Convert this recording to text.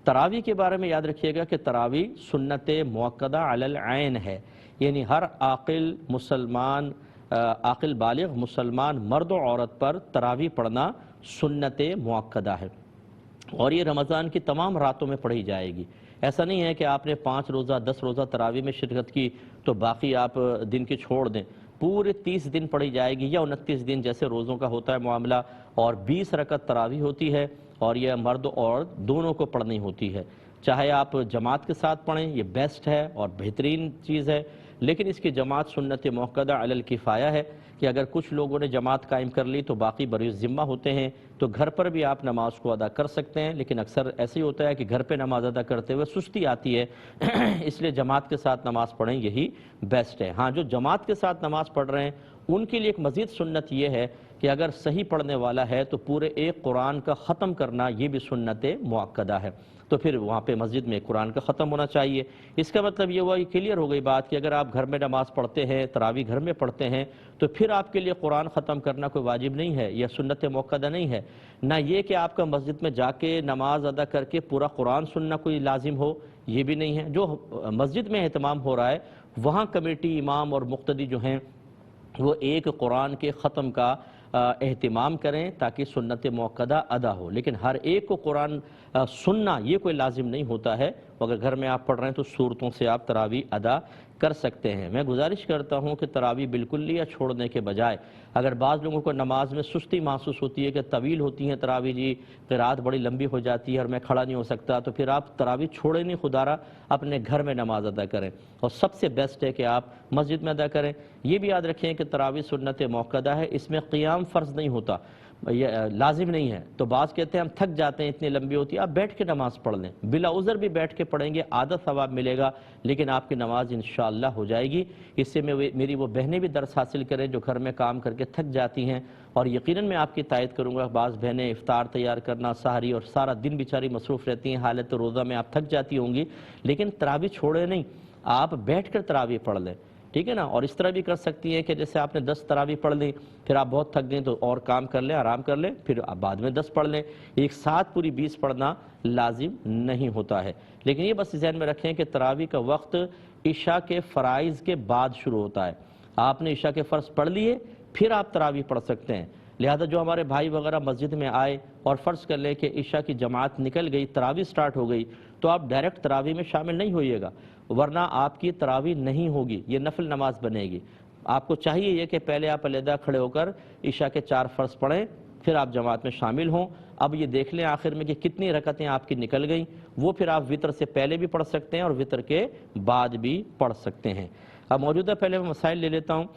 تراوی کے بارے میں یاد رکھیے گا کہ تراوی سنت موقدہ علی العین ہے، یعنی ہر عاقل بالغ مسلمان مرد و عورت پر تراوی پڑھنا سنت موقدہ ہے، اور یہ رمضان کی تمام راتوں میں پڑھی جائے گی۔ ایسا نہیں ہے کہ آپ نے 5 روزہ 10 روزہ تراوی میں شرکت کی تو باقی آپ دن کے چھوڑ دیں، پورے 30 دن پڑھی جائے گی یا 29 دن جیسے روزوں کا ہوتا ہے معاملہ، اور 20 رکعت تراوی ہوتی ہے، اور یہ مرد اور دونوں کو پڑھنی ہوتی ہے۔ چاہے آپ جماعت کے ساتھ پڑھیں، یہ بیسٹ ہے اور بہترین چیز ہے، لیکن اس کی جماعت سنت موقدہ علی الکفایہ ہے کہ اگر کچھ لوگوں نے جماعت قائم کر لی تو باقی بری ذمہ ہوتے ہیں، تو گھر پر بھی آپ نماز کو ادا کر سکتے ہیں، لیکن اکثر ایسے ہی ہوتا ہے کہ گھر پہ نماز ادا کرتے ہوئے سستی آتی ہے، اس لیے جماعت کے ساتھ نماز پڑھیں، یہی بیسٹ ہے۔ ہاں، جو جماعت کے ساتھ نماز پڑھ رہے ہیں ان کے لیے ایک مزید سنت یہ ہے کہ اگر صحیح پڑھنے والا ہے تو پورے ایک قرآن کا ختم کرنا یہ بھی سنت مؤکدہ ہے، تو پھر وہاں پہ مسجد میں قرآن کا ختم ہونا چاہیے۔ اس کا مطلب یہ ہوا، یہ کلیئر ہو گئی بات کہ اگر آپ گھر میں نماز پڑھتے ہیں، تراوی گھر میں پڑھتے ہیں، تو پھر آپ کے لیے قرآن ختم کرنا کوئی واجب نہیں ہے، یہ سنت مؤکدہ نہیں ہے۔ نہ یہ کہ آپ کا مسجد میں جا کے نماز ادا کر کے پورا قرآن سننا کوئی لازم ہو، یہ بھی نہیں ہے۔ جو مسجد میں اہتمام ہو رہا ہے وہاں کمیٹی، امام اور مقتدی جو ہیں وہ ایک قرآن کے ختم کا اہتمام کریں تاکہ سنت مؤکدہ ادا ہو، لیکن ہر ایک کو قرآن سننا یہ کوئی لازم نہیں ہوتا ہے۔ اگر گھر میں آپ پڑھ رہے ہیں تو سورتوں سے آپ تراوی ادا کر سکتے ہیں۔ میں گزارش کرتا ہوں کہ تراوی بالکل یا چھوڑنے کے بجائے، اگر بعض لوگوں کو نماز میں سستی محسوس ہوتی ہے کہ طویل ہوتی ہیں تراوی، جی قرات بڑی لمبی ہو جاتی ہے اور میں کھڑا نہیں ہو سکتا، تو پھر آپ تراوی چھوڑیں نہیں، خدا را اپنے گھر میں نماز ادا کریں، اور سب سے بیسٹ ہے کہ آپ مسجد میں ادا کریں۔ یہ بھی یاد رکھیں کہ تراوی سنت مؤکدہ ہے، اس میں قیام فرض نہیں ہوتا، یہ لازم نہیں ہے۔ تو بعض کہتے ہیں ہم تھک جاتے ہیں، اتنی لمبی ہوتی ہے، آپ بیٹھ کے نماز پڑھ لیں، بلا عذر بھی بیٹھ کے پڑھیں گے، آدھا ثواب ملے گا، لیکن آپ کی نماز انشاءاللہ ہو جائے گی۔ اس سے میری وہ بہنیں بھی درس حاصل کریں جو گھر میں کام کر کے تھک جاتی ہیں، اور یقیناً میں آپ کی تائید کروں گا، بعض بہنیں افطار تیار کرنا، سحری، اور سارا دن بیچاری مصروف رہتی ہیں، حالت روزہ میں آپ تھک جاتی ہوں گی، لیکن تراوی چھوڑے نہیں، آپ بیٹھ کر تراوی پڑھ لیں، ٹھیک ہے نا۔ اور اس طرح بھی کر سکتی ہیں کہ جیسے آپ نے 10 تراوی پڑھ لی، پھر آپ بہت تھک گئیں تو اور کام کر لیں، آرام کر لیں، پھر آپ بعد میں 10 پڑھ لیں، ایک ساتھ پوری 20 پڑھنا لازم نہیں ہوتا ہے۔ لیکن یہ بس ذہن میں رکھیں کہ تراوی کا وقت عشاء کے فرائض کے بعد شروع ہوتا ہے۔ آپ نے عشاء کے فرض پڑھ لیے پھر آپ تراوی پڑھ سکتے ہیں، لہذا جو ہمارے بھائی وغیرہ مسجد میں آئے اور فرض کر لیں کہ عشاء کی جماعت نکل گئی، تراوی سٹارٹ ہو گئی، تو آپ ڈائریکٹ تراوی میں شامل نہیں ہوئیے گا، ورنہ آپ کی تراوی نہیں ہوگی، یہ نفل نماز بنے گی۔ آپ کو چاہیے یہ کہ پہلے آپ علیحدہ کھڑے ہو کر عشاء کے 4 فرض پڑھیں، پھر آپ جماعت میں شامل ہوں۔ اب یہ دیکھ لیں آخر میں کہ کتنی رکعتیں آپ کی نکل گئیں، وہ پھر آپ وتر سے پہلے بھی پڑھ سکتے ہیں اور وتر کے بعد بھی پڑھ سکتے ہیں۔ اب موجودہ پہلے میں مسائل لے لیتا ہوں۔